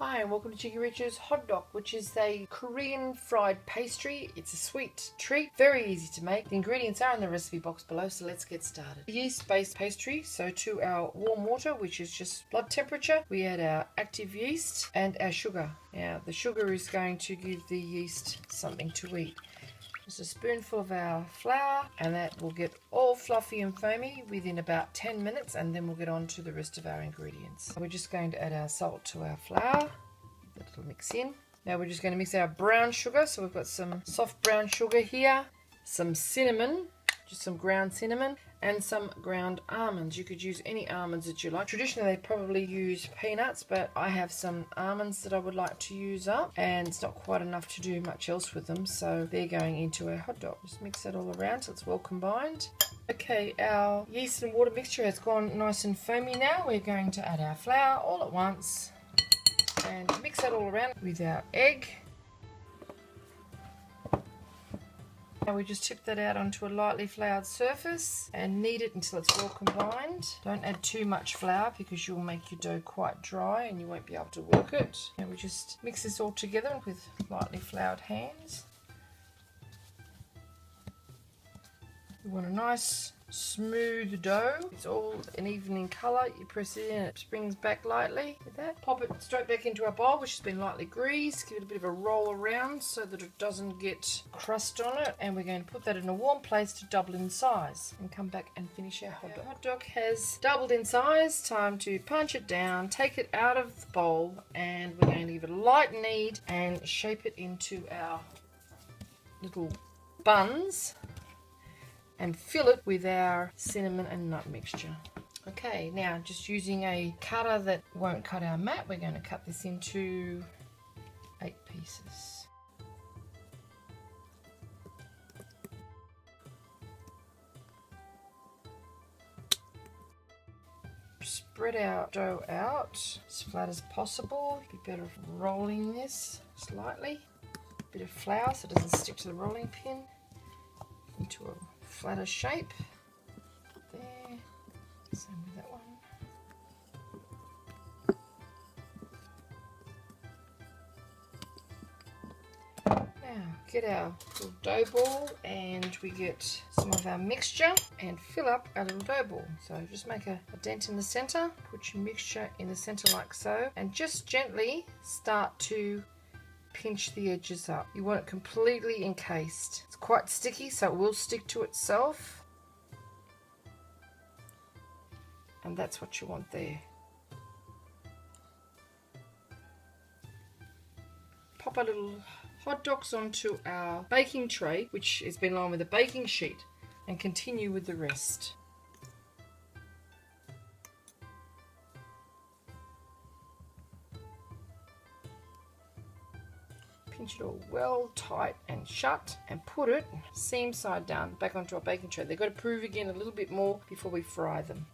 Hi and welcome to cheekyricho's Hotteok, which is a Korean fried pastry. It's a sweet treat, very easy to make. The ingredients are in the recipe box below, so let's get started. Yeast-based pastry, so to our warm water, which is just blood temperature, we add our active yeast and our sugar. Now the sugar is going to give the yeast something to eat. Just a spoonful of our flour, and that will get all fluffy and foamy within about 10 minutes, and then we'll get on to the rest of our ingredients. We're just going to add our salt to our flour. Let it mix in. Now we're just going to mix our brown sugar. So we've got some soft brown sugar here, some cinnamon, just some ground cinnamon, and some ground almonds. You could use any almonds that you like. Traditionally they probably use peanuts, but I have some almonds that I would like to use up, and it's not quite enough to do much else with them, so they're going into our hot dog. Just mix that all around so it's well combined. Okay, our yeast and water mixture has gone nice and foamy now. We're going to add our flour all at once and mix that all around with our egg. Now we just tip that out onto a lightly floured surface and knead it until it's well combined. Don't add too much flour because you'll make your dough quite dry and you won't be able to work it. And we just mix this all together with lightly floured hands. You want a nice smooth dough. It's all an even in colour. You press it in, it springs back lightly with that. Pop it straight back into our bowl, which has been lightly greased. Give it a bit of a roll around so that it doesn't get crust on it. And we're going to put that in a warm place to double in size and come back and finish our hot dog. Hot dog has doubled in size. Time to punch it down, take it out of the bowl, and we're going to give it a light knead and shape it into our little buns and fill it with our cinnamon and nut mixture. Okay, now just using a cutter that won't cut our mat, we're going to cut this into 8 pieces. Spread our dough out as flat as possible. Be better rolling this slightly. A bit of flour so it doesn't stick to the rolling pin. Into a flatter shape. There. Same with that one. Now get our little dough ball and we get some of our mixture and fill up our little dough ball. So just make a dent in the center, put your mixture in the center like so, and just gently start to pinch the edges up. You want it completely encased. It's quite sticky, so it will stick to itself. And that's what you want there. Pop our little hot dogs onto our baking tray, which has been lined with a baking sheet, and continue with the rest. Pinch it all well tight and shut and put it seam side down back onto our baking tray. They've got to prove again a little bit more before we fry them.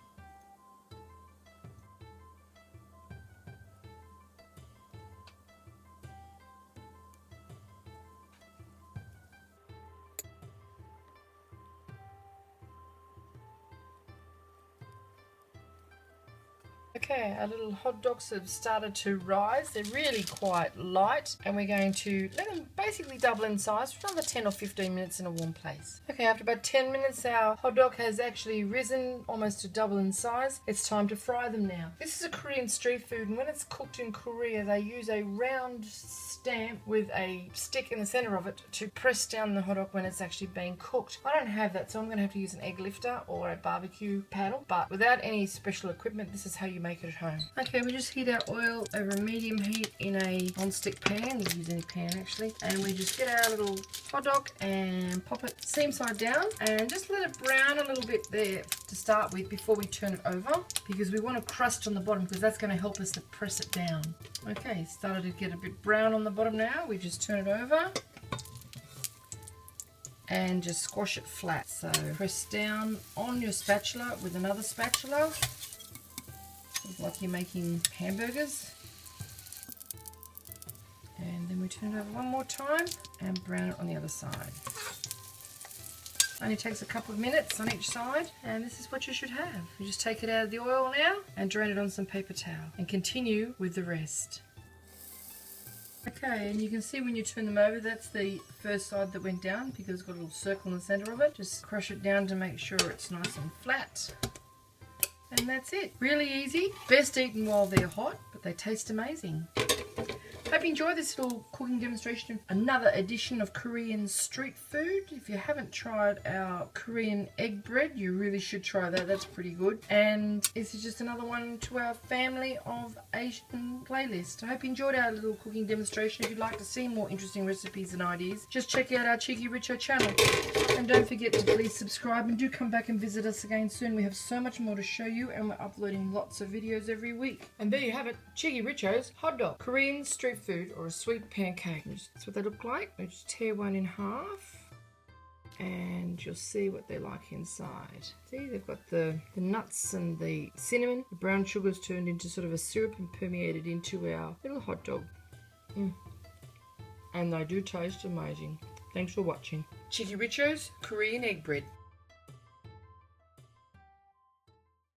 Okay, our little hot dogs have started to rise. They're really quite light, and we're going to let them basically double in size for another 10 or 15 minutes in a warm place. Okay, after about 10 minutes, our hot dog has actually risen almost to double in size. It's time to fry them now. This is a Korean street food, and when it's cooked in Korea, they use a round stamp with a stick in the center of it to press down the hot dog when it's actually being cooked. I don't have that, so I'm going to have to use an egg lifter or a barbecue paddle, but without any special equipment, this is how you make it at home. Okay, we just heat our oil over medium heat in a non-stick pan. You can use any pan actually, and we just get our little hot dog and pop it seam side down and just let it brown a little bit there to start with before we turn it over, because we want a crust on the bottom, because that's going to help us to press it down. Okay, started to get a bit brown on the bottom now. We just turn it over and just squash it flat. So press down on your spatula with another spatula, like you're making hamburgers. And then we turn it over one more time and brown it on the other side. Only takes a couple of minutes on each side, and this is what you should have. You just take it out of the oil now and drain it on some paper towel and continue with the rest. Okay, and you can see when you turn them over, that's the first side that went down because it's got a little circle in the center of it. Just crush it down to make sure it's nice and flat. And that's it. Really easy. Best eaten while they're hot, but they taste amazing. Hope you enjoyed this little cooking demonstration of another edition of Korean street food. If you haven't tried our Korean egg bread, you really should try that. That's pretty good. And this is just another one to our family of Asian playlist. I hope you enjoyed our little cooking demonstration. If you'd like to see more interesting recipes and ideas, just check out our Cheeky Richo channel. And don't forget to please subscribe and do come back and visit us again soon. We have so much more to show you and we're uploading lots of videos every week. And there you have it, Cheeky Richo's Hotteok, Korean street food or a sweet pancake. That's what they look like. We just tear one in half and you'll see what they're like inside. See, they've got the nuts and the cinnamon. The brown sugar's turned into sort of a syrup and permeated into our little hot dog. And they do taste amazing. Thanks for watching. Cheeky Richo's Korean egg bread.